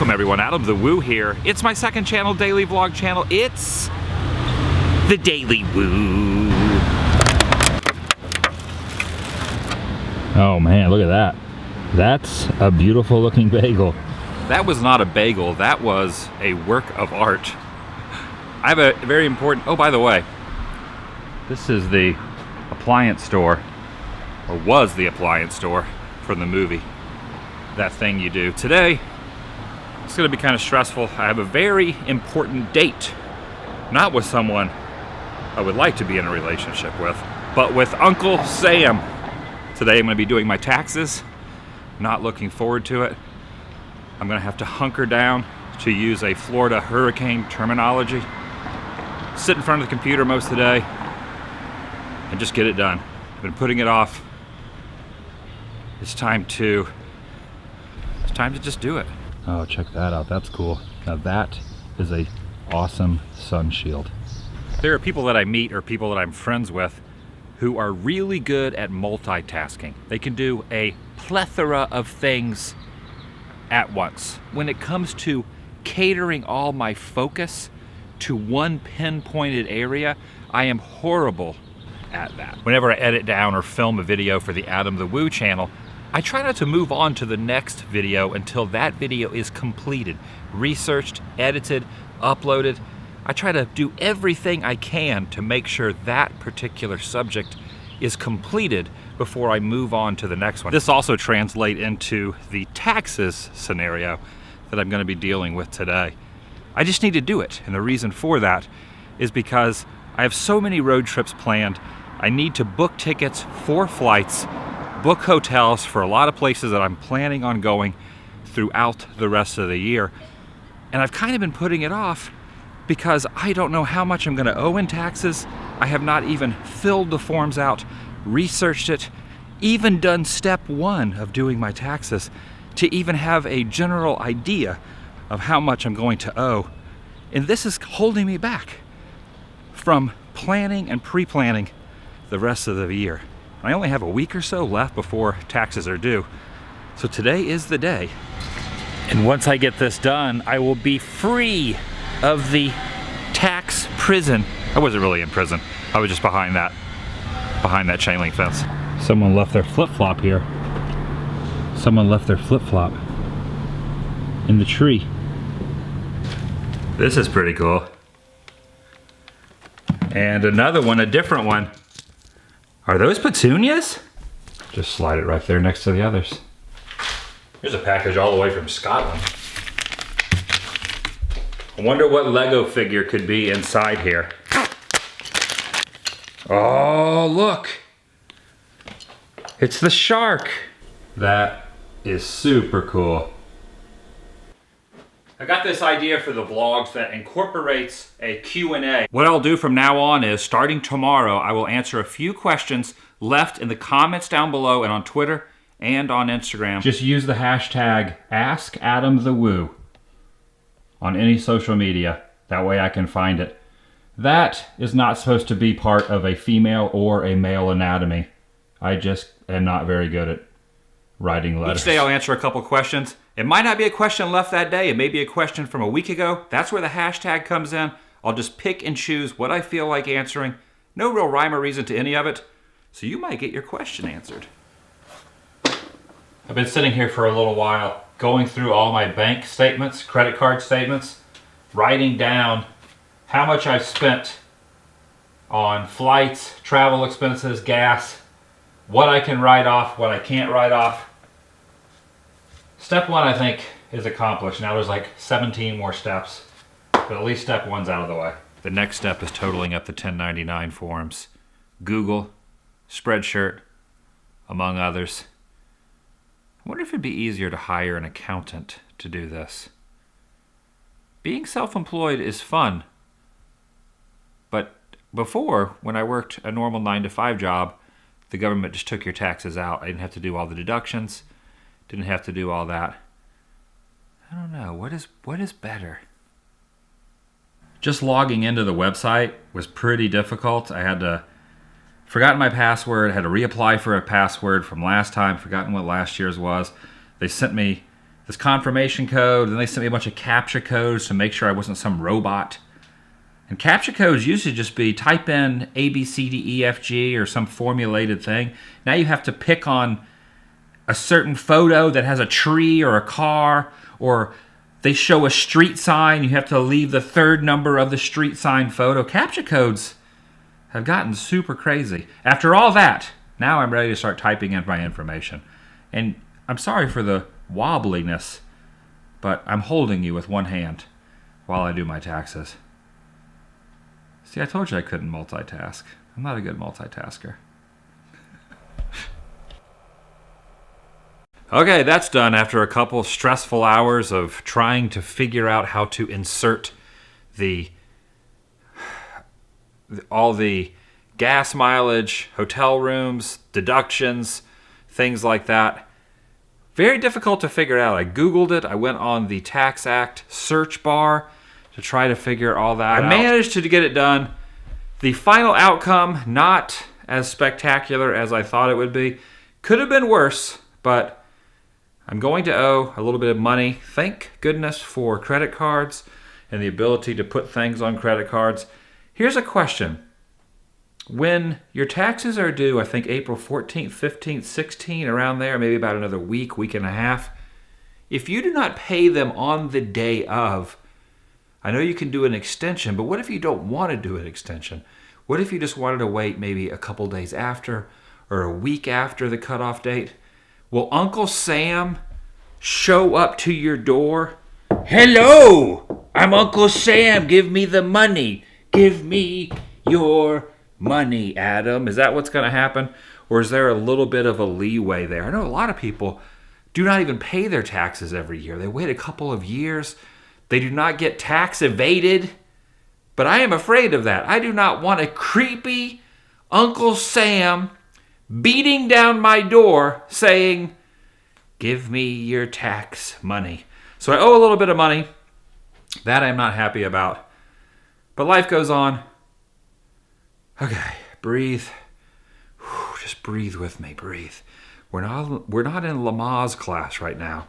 Welcome everyone, Adam the Woo here. It's my second channel, daily vlog channel. It's the Daily Woo. Oh man, look at that. That's a beautiful looking bagel. That was not a bagel, that was a work of art. I have a very important, oh by the way, this is the appliance store, or was the appliance store from the movie. That thing you do. Today, it's gonna be kind of stressful. I have a very important date. Not with someone I would like to be in a relationship with, but with Uncle Sam. Today I'm gonna be doing my taxes. Not looking forward to it. I'm gonna have to hunker down, to use a Florida hurricane terminology. Sit in front of the computer most of the day and just get it done. I've been putting it off. It's time to just do it. Oh, check that out. That's cool. Now that is a awesome sun shield. There are people that I meet or people that I'm friends with who are really good at multitasking. They can do a plethora of things at once. When it comes to catering all my focus to one pinpointed area, I am horrible at that. Whenever I edit down or film a video for the Adam the Woo channel, I try not to move on to the next video until that video is completed, researched, edited, uploaded. I try to do everything I can to make sure that particular subject is completed before I move on to the next one. This also translates into the taxes scenario that I'm going to be dealing with today. I just need to do it, and the reason for that is because I have so many road trips planned. I need to book tickets for flights, book hotels for a lot of places that I'm planning on going throughout the rest of the year. And I've kind of been putting it off because I don't know how much I'm gonna owe in taxes. I have not even filled the forms out, researched it, even done step one of doing my taxes to even have a general idea of how much I'm going to owe. And this is holding me back from planning and pre-planning the rest of the year. I only have a week or so left before taxes are due. So today is the day. And once I get this done, I will be free of the tax prison. I wasn't really in prison. I was just behind that chain link fence. Someone left their flip-flop here. Someone left their flip-flop in the tree. This is pretty cool. And another one, a different one. Are those petunias? Just slide it right there next to the others. Here's a package all the way from Scotland. I wonder what Lego figure could be inside here. Oh, look. It's the shark. That is super cool. I got this idea for the vlogs that incorporates a Q&A. What I'll do from now on is, starting tomorrow, I will answer a few questions left in the comments down below and on Twitter and on Instagram. Just use the hashtag #AskAdamTheWoo on any social media. That way I can find it. That is not supposed to be part of a female or a male anatomy. I just am not very good at writing letters. Each day I'll answer a couple questions. It might not be a question left that day. It may be a question from a week ago. That's where the hashtag comes in. I'll just pick and choose what I feel like answering. No real rhyme or reason to any of it. So you might get your question answered. I've been sitting here for a little while, going through all my bank statements, credit card statements, writing down how much I've spent on flights, travel expenses, gas, what I can write off, what I can't write off. Step one, I think, is accomplished. Now there's like 17 more steps, but at least step one's out of the way. The next step is totaling up the 1099 forms. Google, Spreadshirt, among others. I wonder if it'd be easier to hire an accountant to do this. Being self-employed is fun, but before, when I worked a normal 9-to-5 job, the government just took your taxes out. I didn't have to do all the deductions. Didn't have to do all that. I don't know. What is better? Just logging into the website was pretty difficult. I had forgotten my password, had to reapply for a password from last time, forgotten what last year's was. They sent me this confirmation code, and they sent me a bunch of CAPTCHA codes to make sure I wasn't some robot. And CAPTCHA codes used to just be type in A, B, C, D, E, F, G or some formulated thing. Now you have to pick on a certain photo that has a tree or a car, or they show a street sign. You have to leave the third number of the street sign photo. CAPTCHA codes have gotten super crazy. After all that, now I'm ready to start typing in my information. And I'm sorry for the wobbliness, but I'm holding you with one hand while I do my taxes. See, I told you I couldn't multitask. I'm not a good multitasker. Okay, that's done after a couple stressful hours of trying to figure out how to insert all the gas mileage, hotel rooms, deductions, things like that. Very difficult to figure out. I Googled it. I went on the Tax Act search bar to try to figure all that out. I managed to get it done. The final outcome, not as spectacular as I thought it would be. Could have been worse, but I'm going to owe a little bit of money. Thank goodness for credit cards and the ability to put things on credit cards. Here's a question. When your taxes are due, I think April 14th, 15th, 16th, around there, maybe about another week and a half, if you do not pay them on the day of, I know you can do an extension, but what if you don't want to do an extension? What if you just wanted to wait maybe a couple days after or a week after the cutoff date? Will Uncle Sam show up to your door? Hello, I'm Uncle Sam. Give me the money. Give me your money, Adam. Is that what's going to happen? Or is there a little bit of a leeway there? I know a lot of people do not even pay their taxes every year. They wait a couple of years. They do not get tax evaded. But I am afraid of that. I do not want a creepy Uncle Sam beating down my door saying, give me your tax money. So I owe a little bit of money. That I'm not happy about. But life goes on. Okay, breathe. Just breathe with me, breathe. We're not in Lamaze class right now,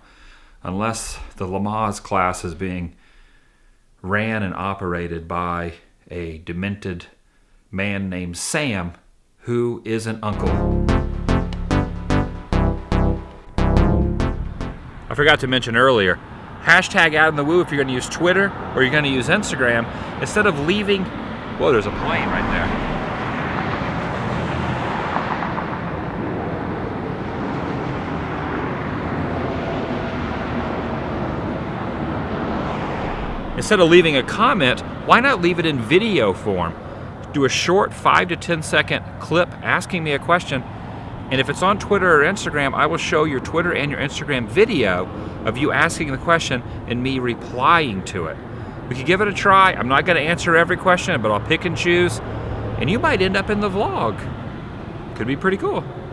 unless the Lamaze class is being ran and operated by a demented man named Sam, who is an uncle. I forgot to mention earlier, hashtag #AdamTheWoo if you're going to use Twitter or you're going to use Instagram. Instead of leaving, whoa, there's a plane right there. Instead of leaving a comment, why not leave it in video form? Do a short 5 to 10 second clip asking me a question, and if it's on Twitter or Instagram, I will show your Twitter and your Instagram video of you asking the question and me replying to it. We could give it a try. I'm not going to answer every question, but I'll pick and choose, and you might end up in the vlog. Could be pretty cool.